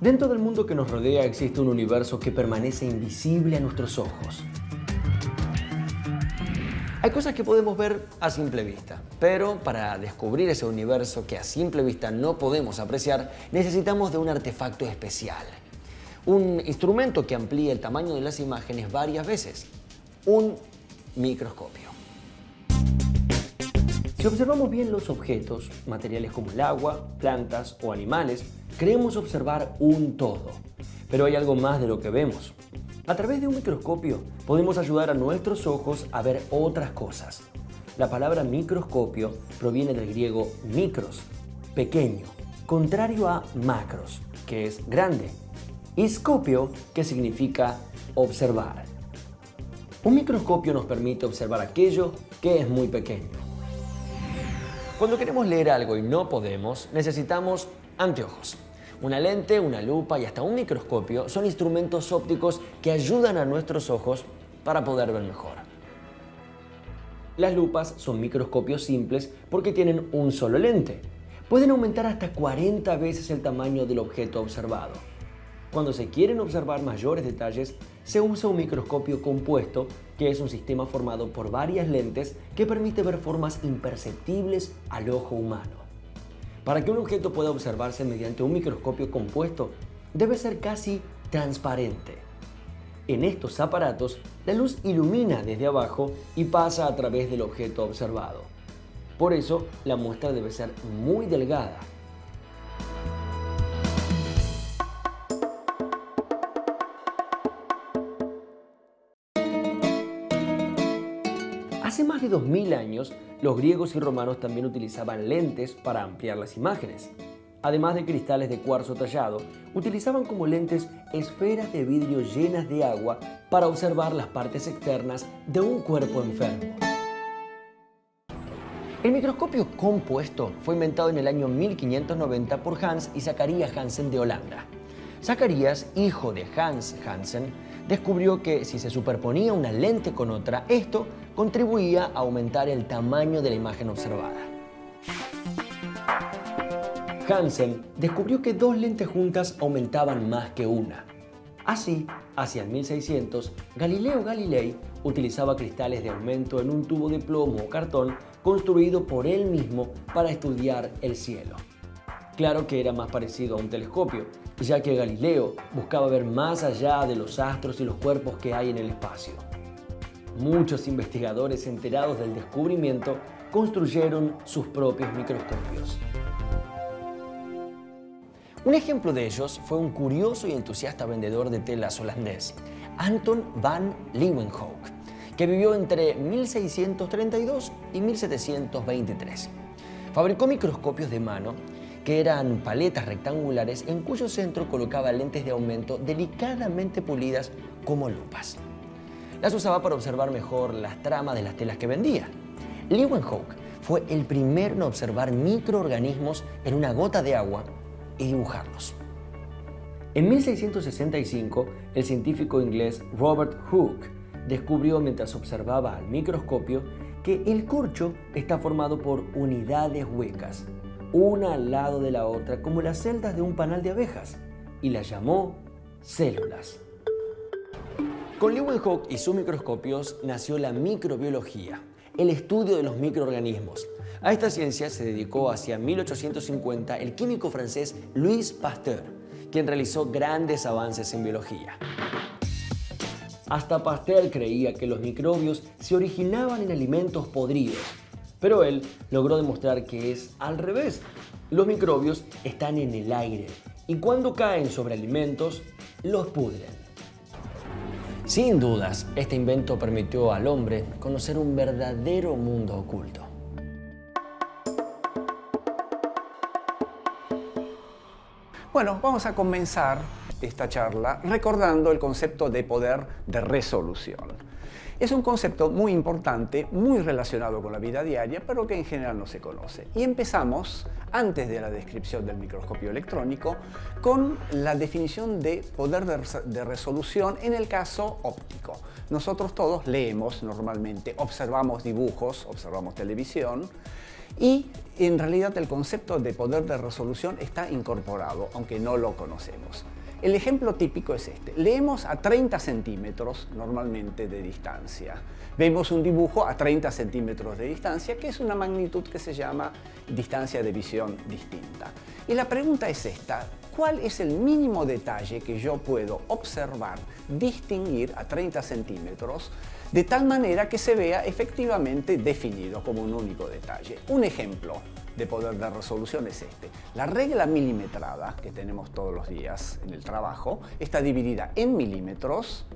Dentro del mundo que nos rodea existe un universo que permanece invisible a nuestros ojos. Hay cosas que podemos ver a simple vista, pero para descubrir ese universo que a simple vista no podemos apreciar, necesitamos de un artefacto especial. Un instrumento que amplía el tamaño de las imágenes varias veces. Un microscopio. Si observamos bien los objetos, materiales como el agua, plantas o animales, creemos observar un todo. Pero hay algo más de lo que vemos. A través de un microscopio podemos ayudar a nuestros ojos a ver otras cosas. La palabra microscopio proviene del griego mikros, pequeño, contrario a macros, que es grande, y scopio, que significa observar. Un microscopio nos permite observar aquello que es muy pequeño. Cuando queremos leer algo y no podemos, necesitamos anteojos. Una lente, una lupa y hasta un microscopio son instrumentos ópticos que ayudan a nuestros ojos para poder ver mejor. Las lupas son microscopios simples porque tienen un solo lente. Pueden aumentar hasta 40 veces el tamaño del objeto observado. Cuando se quieren observar mayores detalles, se usa un microscopio compuesto, que es un sistema formado por varias lentes que permite ver formas imperceptibles al ojo humano. Para que un objeto pueda observarse mediante un microscopio compuesto, debe ser casi transparente. En estos aparatos, la luz ilumina desde abajo y pasa a través del objeto observado. Por eso, la muestra debe ser muy delgada. Hace más de 2000 años, los griegos y romanos también utilizaban lentes para ampliar las imágenes. Además de cristales de cuarzo tallado, utilizaban como lentes esferas de vidrio llenas de agua para observar las partes externas de un cuerpo enfermo. El microscopio compuesto fue inventado en el año 1590 por Hans y Zacharias Hansen de Holanda. Zacharias, hijo de Hans Hansen, descubrió que si se superponía una lente con otra, esto contribuía a aumentar el tamaño de la imagen observada. Hansen descubrió que dos lentes juntas aumentaban más que una. Así, hacia el 1600, Galileo Galilei utilizaba cristales de aumento en un tubo de plomo o cartón construido por él mismo para estudiar el cielo. Claro que era más parecido a un telescopio, ya que Galileo buscaba ver más allá de los astros y los cuerpos que hay en el espacio. Muchos investigadores enterados del descubrimiento construyeron sus propios microscopios. Un ejemplo de ellos fue un curioso y entusiasta vendedor de telas holandés, Anton van Leeuwenhoek, que vivió entre 1632 y 1723. Fabricó microscopios de mano que eran paletas rectangulares en cuyo centro colocaba lentes de aumento delicadamente pulidas como lupas. Las usaba para observar mejor las tramas de las telas que vendía. Leeuwenhoek fue el primero en observar microorganismos en una gota de agua y dibujarlos. En 1665, el científico inglés Robert Hooke descubrió mientras observaba al microscopio que el corcho está formado por unidades huecas, una al lado de la otra como las celdas de un panal de abejas, y las llamó células. Con Leeuwenhoek y sus microscopios nació la microbiología, el estudio de los microorganismos. A esta ciencia se dedicó hacia 1850 el químico francés Louis Pasteur, quien realizó grandes avances en biología. Hasta Pasteur creía que los microbios se originaban en alimentos podridos, pero él logró demostrar que es al revés. Los microbios están en el aire y cuando caen sobre alimentos, los pudren. Sin dudas, este invento permitió al hombre conocer un verdadero mundo oculto. Bueno, vamos a comenzar esta charla recordando el concepto de poder de resolución. Es un concepto muy importante, muy relacionado con la vida diaria, pero que en general no se conoce. Y empezamos, antes de la descripción del microscopio electrónico, con la definición de poder de resolución en el caso óptico. Nosotros todos leemos normalmente, observamos dibujos, observamos televisión, y en realidad el concepto de poder de resolución está incorporado, aunque no lo conocemos. El ejemplo típico es este. Leemos a 30 centímetros normalmente de distancia. Vemos un dibujo a 30 centímetros de distancia, que es una magnitud que se llama distancia de visión distinta. Y la pregunta es esta: ¿cuál es el mínimo detalle que yo puedo observar, distinguir a 30 centímetros, de tal manera que se vea efectivamente definido como un único detalle? Un ejemplo de poder de resolución es este. La regla milimetrada que tenemos todos los días en el trabajo está dividida en milímetros.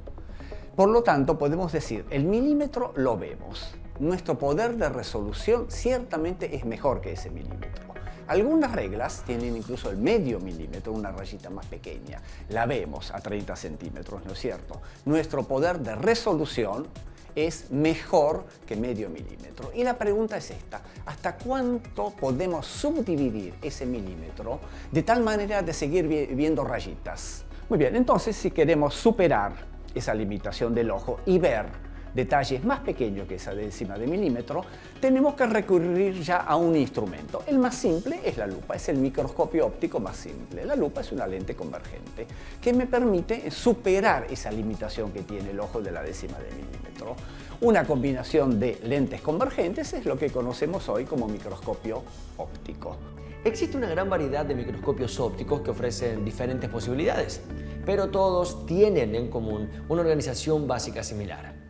Por lo tanto, podemos decir, el milímetro lo vemos. Nuestro poder de resolución ciertamente es mejor que ese milímetro. Algunas reglas tienen incluso el medio milímetro, una rayita más pequeña. La vemos a 30 centímetros, ¿no es cierto? Nuestro poder de resolución es mejor que medio milímetro. Y la pregunta es esta: ¿hasta cuánto podemos subdividir ese milímetro de tal manera de seguir viendo rayitas? Muy bien, entonces si queremos superar esa limitación del ojo y ver detalles más pequeños que esa décima de milímetro, tenemos que recurrir ya a un instrumento. El más simple es la lupa, es el microscopio óptico más simple. La lupa es una lente convergente que me permite superar esa limitación que tiene el ojo de la décima de milímetro. Una combinación de lentes convergentes es lo que conocemos hoy como microscopio óptico. Existe una gran variedad de microscopios ópticos que ofrecen diferentes posibilidades, pero todos tienen en común una organización básica similar.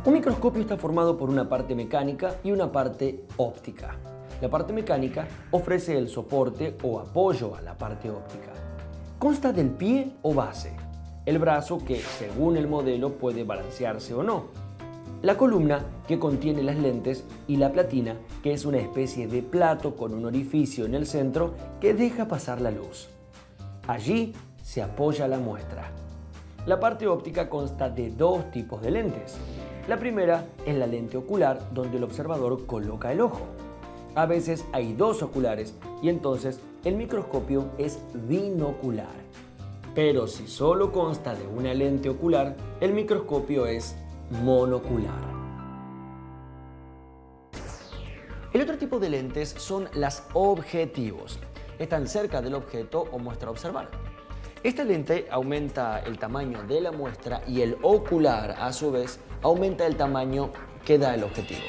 Un microscopio está formado por una parte mecánica y una parte óptica. La parte mecánica ofrece el soporte o apoyo a la parte óptica. Consta del pie o base, el brazo que, según el modelo, puede balancearse o no, la columna que contiene las lentes y la platina, que es una especie de plato con un orificio en el centro que deja pasar la luz. Allí se apoya la muestra. La parte óptica consta de dos tipos de lentes. La primera es la lente ocular, donde el observador coloca el ojo. A veces hay dos oculares y entonces el microscopio es binocular. Pero si solo consta de una lente ocular, el microscopio es monocular. El otro tipo de lentes son las objetivos. Están cerca del objeto o muestra a observar. Esta lente aumenta el tamaño de la muestra y el ocular, a su vez, aumenta el tamaño que da el objetivo.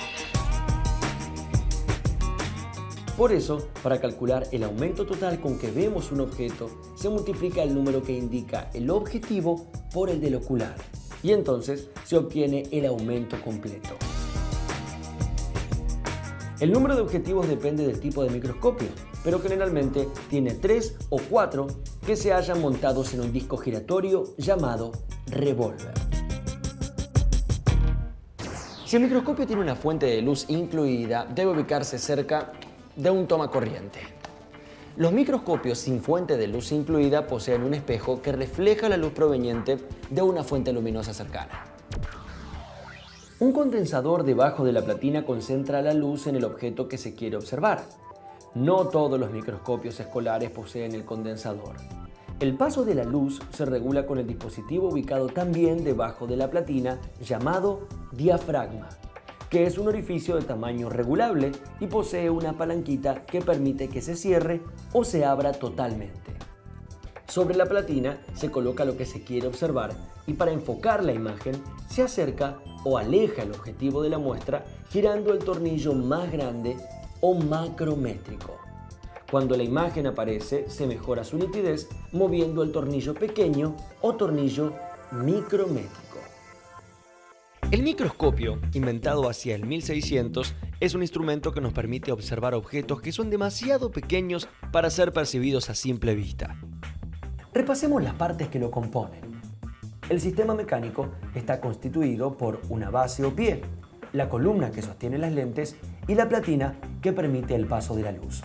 Por eso, para calcular el aumento total con que vemos un objeto, se multiplica el número que indica el objetivo por el del ocular, y entonces se obtiene el aumento completo. El número de objetivos depende del tipo de microscopio, pero generalmente tiene 3 o 4 que se hallan montados en un disco giratorio llamado revólver. Si el microscopio tiene una fuente de luz incluida, debe ubicarse cerca de un tomacorriente. Los microscopios sin fuente de luz incluida poseen un espejo que refleja la luz proveniente de una fuente luminosa cercana. Un condensador debajo de la platina concentra la luz en el objeto que se quiere observar. No todos los microscopios escolares poseen el condensador. El paso de la luz se regula con el dispositivo ubicado también debajo de la platina llamado diafragma, que es un orificio de tamaño regulable y posee una palanquita que permite que se cierre o se abra totalmente. Sobre la platina se coloca lo que se quiere observar y para enfocar la imagen se acerca o aleja el objetivo de la muestra girando el tornillo más grande o macrométrico. Cuando la imagen aparece, se mejora su nitidez moviendo el tornillo pequeño o tornillo micrométrico. El microscopio, inventado hacia el 1600, es un instrumento que nos permite observar objetos que son demasiado pequeños para ser percibidos a simple vista. Repasemos las partes que lo componen. El sistema mecánico está constituido por una base o pie, la columna que sostiene las lentes y la platina que permite el paso de la luz.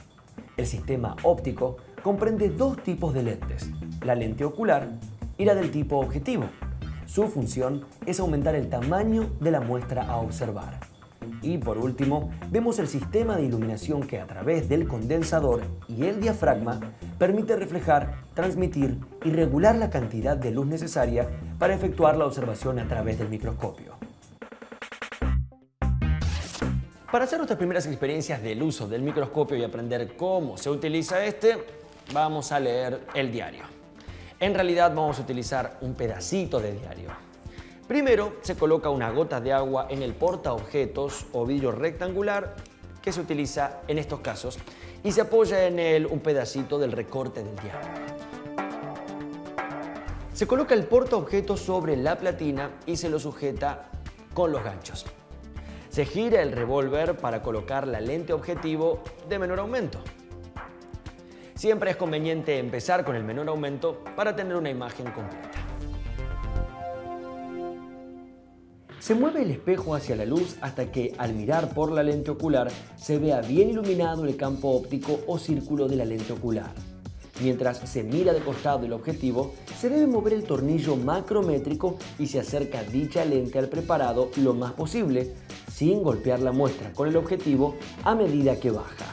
El sistema óptico comprende dos tipos de lentes, la lente ocular y la del tipo objetivo. Su función es aumentar el tamaño de la muestra a observar. Y por último, vemos el sistema de iluminación que a través del condensador y el diafragma permite reflejar, transmitir y regular la cantidad de luz necesaria para efectuar la observación a través del microscopio. Para hacer nuestras primeras experiencias del uso del microscopio y aprender cómo se utiliza vamos a leer el diario. En realidad vamos a utilizar un pedacito de diario. Primero se coloca una gota de agua en el portaobjetos o vidrio rectangular que se utiliza en estos casos y se apoya en él un pedacito del recorte del diario. Se coloca el portaobjetos sobre la platina y se lo sujeta con los ganchos. Se gira el revólver para colocar la lente objetivo de menor aumento. Siempre es conveniente empezar con el menor aumento para tener una imagen completa. Se mueve el espejo hacia la luz hasta que, al mirar por la lente ocular, se vea bien iluminado el campo óptico o círculo de la lente ocular. Mientras se mira de costado el objetivo, se debe mover el tornillo macrométrico y se acerca dicha lente al preparado lo más posible, sin golpear la muestra con el objetivo a medida que baja.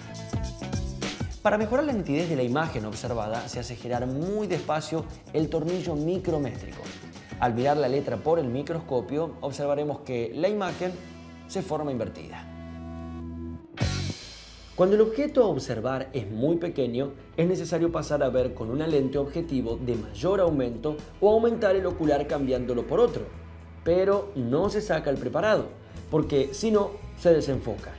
Para mejorar la nitidez de la imagen observada, se hace girar muy despacio el tornillo micrométrico. Al mirar la letra por el microscopio, observaremos que la imagen se forma invertida. Cuando el objeto a observar es muy pequeño, es necesario pasar a ver con una lente objetivo de mayor aumento o aumentar el ocular cambiándolo por otro. Pero no se saca el preparado, porque si no, se desenfoca.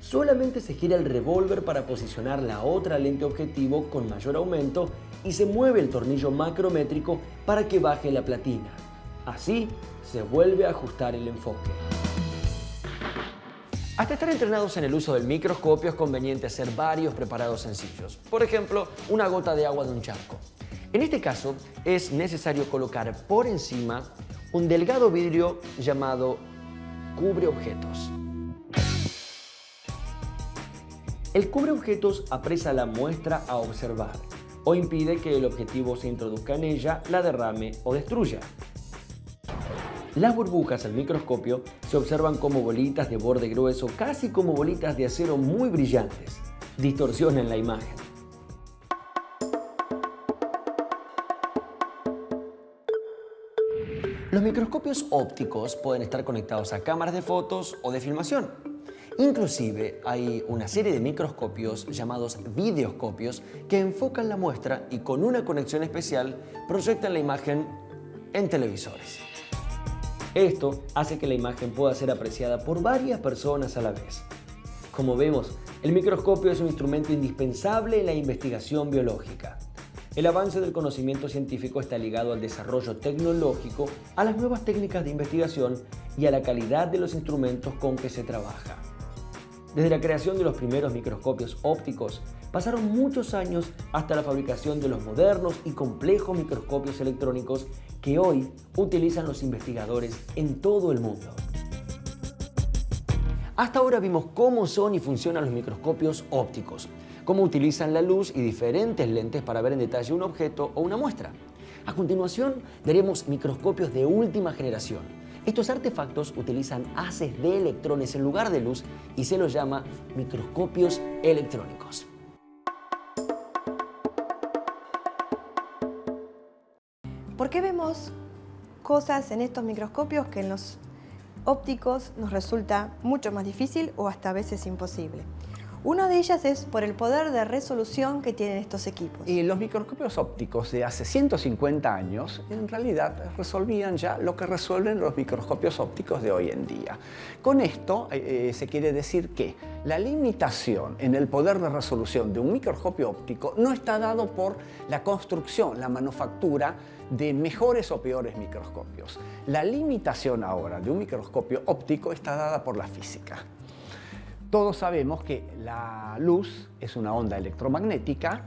Solamente se gira el revólver para posicionar la otra lente objetivo con mayor aumento y se mueve el tornillo macrométrico para que baje la platina. Así se vuelve a ajustar el enfoque. Hasta estar entrenados en el uso del microscopio es conveniente hacer varios preparados sencillos. Por ejemplo, una gota de agua de un charco. En este caso, es necesario colocar por encima un delgado vidrio llamado cubreobjetos. El cubreobjetos apresa la muestra a observar o impide que el objetivo se introduzca en ella, la derrame o destruya. Las burbujas al microscopio se observan como bolitas de borde grueso, casi como bolitas de acero muy brillantes. Distorsionan la imagen. Los microscopios ópticos pueden estar conectados a cámaras de fotos o de filmación. Inclusive hay una serie de microscopios llamados videoscopios que enfocan la muestra y con una conexión especial proyectan la imagen en televisores. Esto hace que la imagen pueda ser apreciada por varias personas a la vez. Como vemos, el microscopio es un instrumento indispensable en la investigación biológica. El avance del conocimiento científico está ligado al desarrollo tecnológico, a las nuevas técnicas de investigación y a la calidad de los instrumentos con que se trabaja. Desde la creación de los primeros microscopios ópticos, pasaron muchos años hasta la fabricación de los modernos y complejos microscopios electrónicos que hoy utilizan los investigadores en todo el mundo. Hasta ahora vimos cómo son y funcionan los microscopios ópticos, cómo utilizan la luz y diferentes lentes para ver en detalle un objeto o una muestra. A continuación, veremos microscopios de última generación. Estos artefactos utilizan haces de electrones en lugar de luz y se los llama microscopios electrónicos. ¿Por qué vemos cosas en estos microscopios que en los ópticos nos resulta mucho más difícil o hasta a veces imposible? Una de ellas es por el poder de resolución que tienen estos equipos. Y los microscopios ópticos de hace 150 años en realidad resolvían ya lo que resuelven los microscopios ópticos de hoy en día. Con esto se quiere decir que la limitación en el poder de resolución de un microscopio óptico no está dado por la construcción, la manufactura de mejores o peores microscopios. La limitación ahora de un microscopio óptico está dada por la física. Todos sabemos que la luz es una onda electromagnética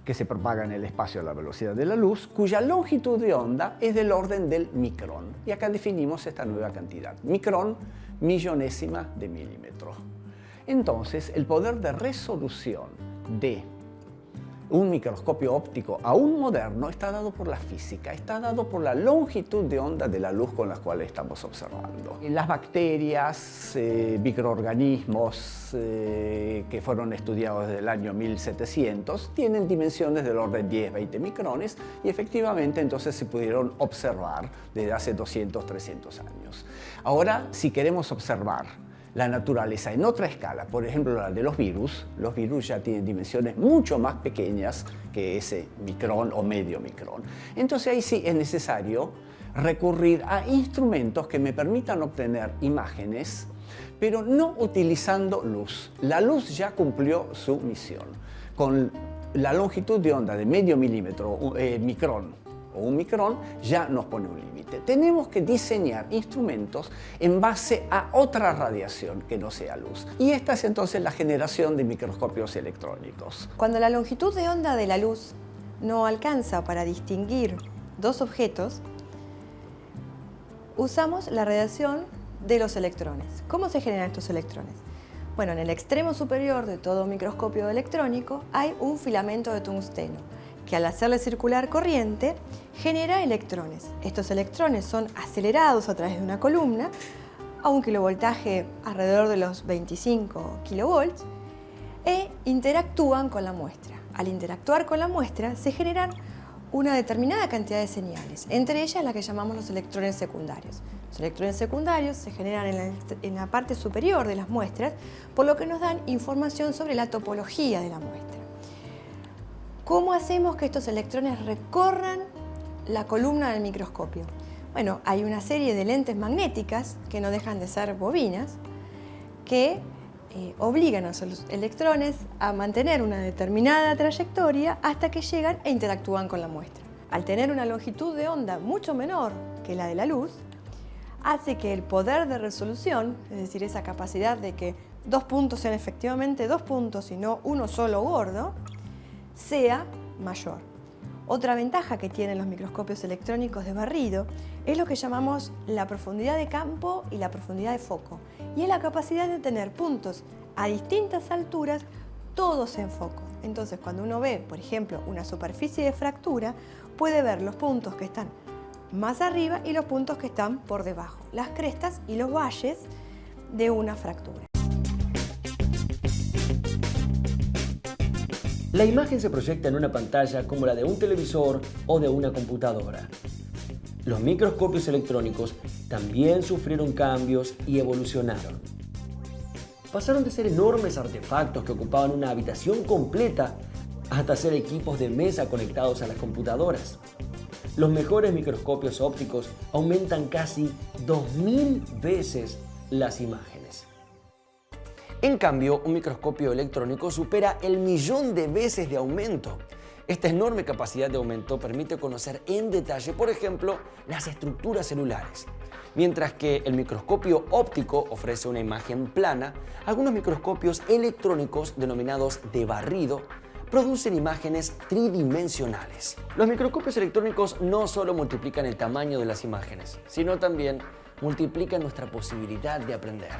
que se propaga en el espacio a la velocidad de la luz, cuya longitud de onda es del orden del micrón. Y acá definimos esta nueva cantidad. Micrón, millonésima de milímetro. Entonces, el poder de resolución de un microscopio óptico aún moderno está dado por la física, está dado por la longitud de onda de la luz con la cual estamos observando. Las bacterias, microorganismos que fueron estudiados desde el año 1700 tienen dimensiones del orden 10-20 micrones y efectivamente entonces se pudieron observar desde hace 200-300 años. Ahora, si queremos observar la naturaleza en otra escala, por ejemplo la de los virus ya tienen dimensiones mucho más pequeñas que ese micrón o medio micrón. Entonces ahí sí es necesario recurrir a instrumentos que me permitan obtener imágenes, pero no utilizando luz. La luz ya cumplió su misión. Con la longitud de onda de medio milímetro, micrón o un micrón, ya nos pone un límite. Tenemos que diseñar instrumentos en base a otra radiación que no sea luz. Y esta es entonces la generación de microscopios electrónicos. Cuando la longitud de onda de la luz no alcanza para distinguir dos objetos, usamos la radiación de los electrones. ¿Cómo se generan estos electrones? Bueno, en el extremo superior de todo microscopio electrónico hay un filamento de tungsteno que al hacerle circular corriente genera electrones. Estos electrones son acelerados a través de una columna a un kilovoltaje alrededor de los 25 kilovolts e interactúan con la muestra. Al interactuar con la muestra se generan una determinada cantidad de señales, entre ellas las que llamamos los electrones secundarios. Los electrones secundarios se generan en la parte superior de las muestras, por lo que nos dan información sobre la topología de la muestra. ¿Cómo hacemos que estos electrones recorran la columna del microscopio? Bueno, hay una serie de lentes magnéticas, que no dejan de ser bobinas, que obligan a los electrones a mantener una determinada trayectoria hasta que llegan e interactúan con la muestra. Al tener una longitud de onda mucho menor que la de la luz, hace que el poder de resolución, es decir, esa capacidad de que dos puntos sean efectivamente dos puntos y no uno solo gordo, sea mayor. Otra ventaja que tienen los microscopios electrónicos de barrido es lo que llamamos la profundidad de campo y la profundidad de foco, y es la capacidad de tener puntos a distintas alturas, todos en foco. Entonces, cuando uno ve, por ejemplo, una superficie de fractura, puede ver los puntos que están más arriba y los puntos que están por debajo, las crestas y los valles de una fractura. La imagen se proyecta en una pantalla como la de un televisor o de una computadora. Los microscopios electrónicos también sufrieron cambios y evolucionaron. Pasaron de ser enormes artefactos que ocupaban una habitación completa hasta ser equipos de mesa conectados a las computadoras. Los mejores microscopios ópticos aumentan casi 2000 veces las imágenes. En cambio, un microscopio electrónico supera el 1.000.000 de veces de aumento. Esta enorme capacidad de aumento permite conocer en detalle, por ejemplo, las estructuras celulares. Mientras que el microscopio óptico ofrece una imagen plana, algunos microscopios electrónicos, denominados de barrido, producen imágenes tridimensionales. Los microscopios electrónicos no solo multiplican el tamaño de las imágenes, sino también multiplican nuestra posibilidad de aprender.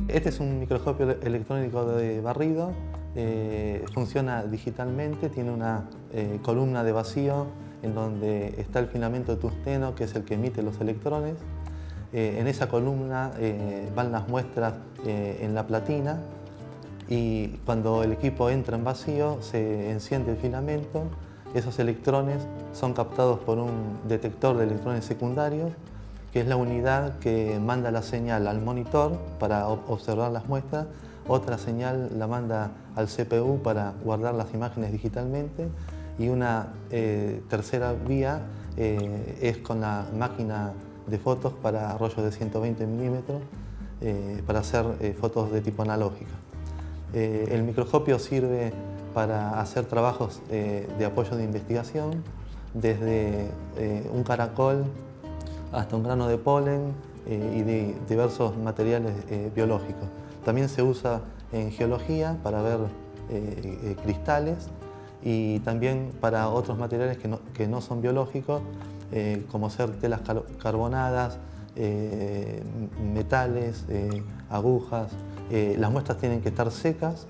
Este es un microscopio electrónico de barrido, funciona digitalmente, tiene una columna de vacío en donde está el filamento de tungsteno, que es el que emite los electrones. En esa columna van las muestras en la platina, y cuando el equipo entra en vacío se enciende el filamento. Esos electrones son captados por un detector de electrones secundarios, que es la unidad que manda la señal al monitor para observar las muestras. Otra señal la manda al CPU para guardar las imágenes digitalmente, y una tercera vía es con la máquina de fotos para rollos de 120 milímetros para hacer fotos de tipo analógica. El microscopio sirve para hacer trabajos de apoyo de investigación, desde un caracol hasta un grano de polen y de diversos materiales biológicos. También se usa en geología para ver cristales, y también para otros materiales que no son biológicos, como ser telas carbonadas, metales, agujas. Las muestras tienen que estar secas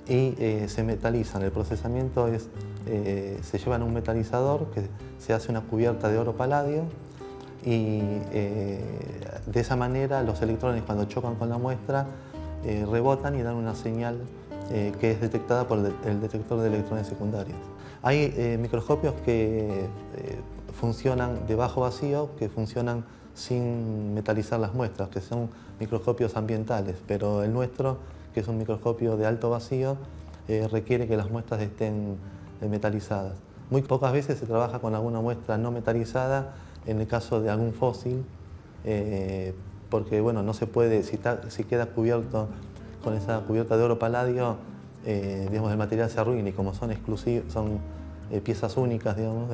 y se metalizan. El procesamiento es, se llevan a un metalizador, que se hace una cubierta de oro paladio, y de esa manera los electrones, cuando chocan con la muestra, rebotan y dan una señal que es detectada por el detector de electrones secundarios. Hay microscopios que funcionan de bajo vacío, que funcionan sin metalizar las muestras, que son microscopios ambientales, pero el nuestro, que es un microscopio de alto vacío, requiere que las muestras estén metalizadas. Muy pocas veces se trabaja con alguna muestra no metalizada, en el caso de algún fósil, porque bueno, no se puede, si queda cubierto con esa cubierta de oro paladio, digamos, el material se arruina, y como son exclusivos, son piezas únicas, digamos,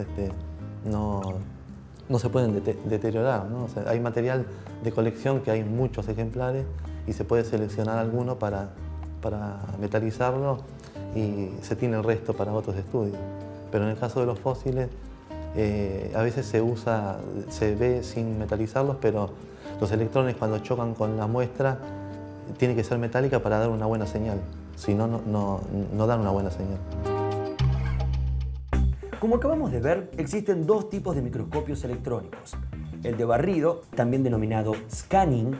no se pueden deteriorar, ¿no? O sea, hay material de colección que hay muchos ejemplares y se puede seleccionar alguno para metalizarlo y se tiene el resto para otros estudios. Pero en el caso de los fósiles, a veces se ve sin metalizarlos, pero los electrones cuando chocan con la muestra tiene que ser metálica para dar una buena señal, si no, no dan una buena señal. Como acabamos de ver, existen dos tipos de microscopios electrónicos: el de barrido, también denominado scanning,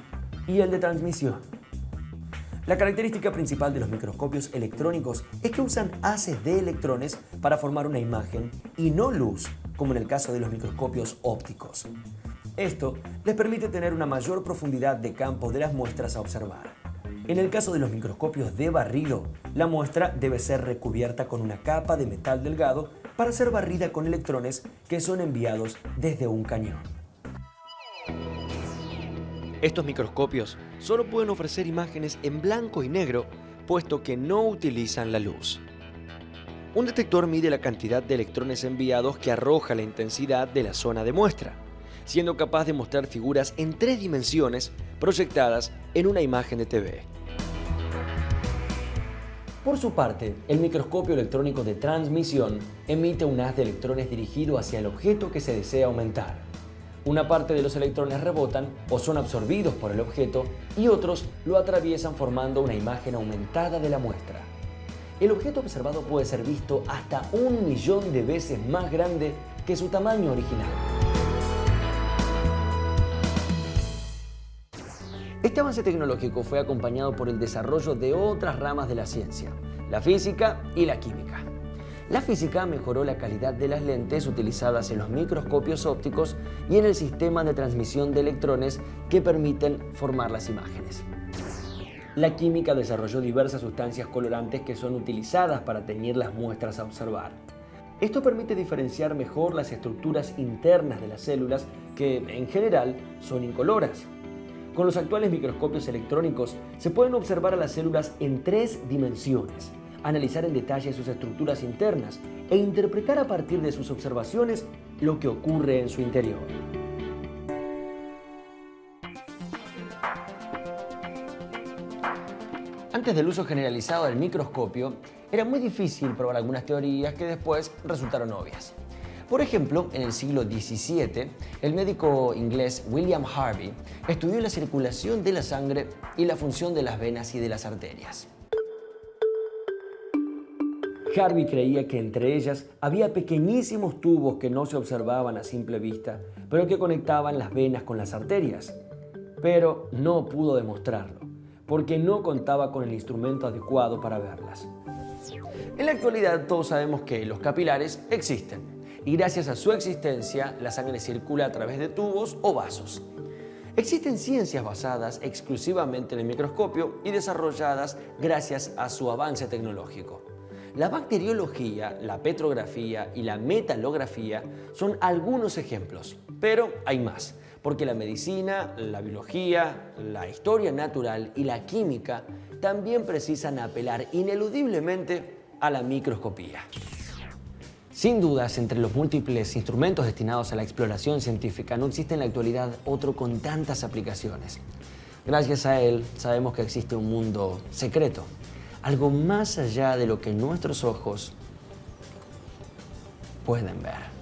y el de transmisión. La característica principal de los microscopios electrónicos es que usan haces de electrones para formar una imagen y no luz, como en el caso de los microscopios ópticos. Esto les permite tener una mayor profundidad de campo de las muestras a observar. En el caso de los microscopios de barrido, la muestra debe ser recubierta con una capa de metal delgado para ser barrida con electrones que son enviados desde un cañón. Estos microscopios solo pueden ofrecer imágenes en blanco y negro, puesto que no utilizan la luz. Un detector mide la cantidad de electrones enviados que arroja la intensidad de la zona de muestra, siendo capaz de mostrar figuras en 3 dimensiones proyectadas en una imagen de TV. Por su parte, el microscopio electrónico de transmisión emite un haz de electrones dirigido hacia el objeto que se desea aumentar. Una parte de los electrones rebotan o son absorbidos por el objeto y otros lo atraviesan formando una imagen aumentada de la muestra. El objeto observado puede ser visto hasta 1.000.000 de veces más grande que su tamaño original. Este avance tecnológico fue acompañado por el desarrollo de otras ramas de la ciencia, la física y la química. La física mejoró la calidad de las lentes utilizadas en los microscopios ópticos y en el sistema de transmisión de electrones que permiten formar las imágenes. La química desarrolló diversas sustancias colorantes que son utilizadas para teñir las muestras a observar. Esto permite diferenciar mejor las estructuras internas de las células que, en general, son incoloras. Con los actuales microscopios electrónicos se pueden observar a las células en 3 dimensiones, analizar en detalle sus estructuras internas e interpretar a partir de sus observaciones lo que ocurre en su interior. Antes del uso generalizado del microscopio, era muy difícil probar algunas teorías que después resultaron obvias. Por ejemplo, en el siglo XVII, el médico inglés William Harvey estudió la circulación de la sangre y la función de las venas y de las arterias. Harvey creía que entre ellas había pequeñísimos tubos que no se observaban a simple vista, pero que conectaban las venas con las arterias. Pero no pudo demostrarlo, porque no contaba con el instrumento adecuado para verlas. En la actualidad todos sabemos que los capilares existen, y gracias a su existencia la sangre circula a través de tubos o vasos. Existen ciencias basadas exclusivamente en el microscopio y desarrolladas gracias a su avance tecnológico. La bacteriología, la petrografía y la metalografía son algunos ejemplos, pero hay más, porque la medicina, la biología, la historia natural y la química también precisan apelar ineludiblemente a la microscopía. Sin dudas, entre los múltiples instrumentos destinados a la exploración científica, no existe en la actualidad otro con tantas aplicaciones. Gracias a él, sabemos que existe un mundo secreto, algo más allá de lo que nuestros ojos pueden ver.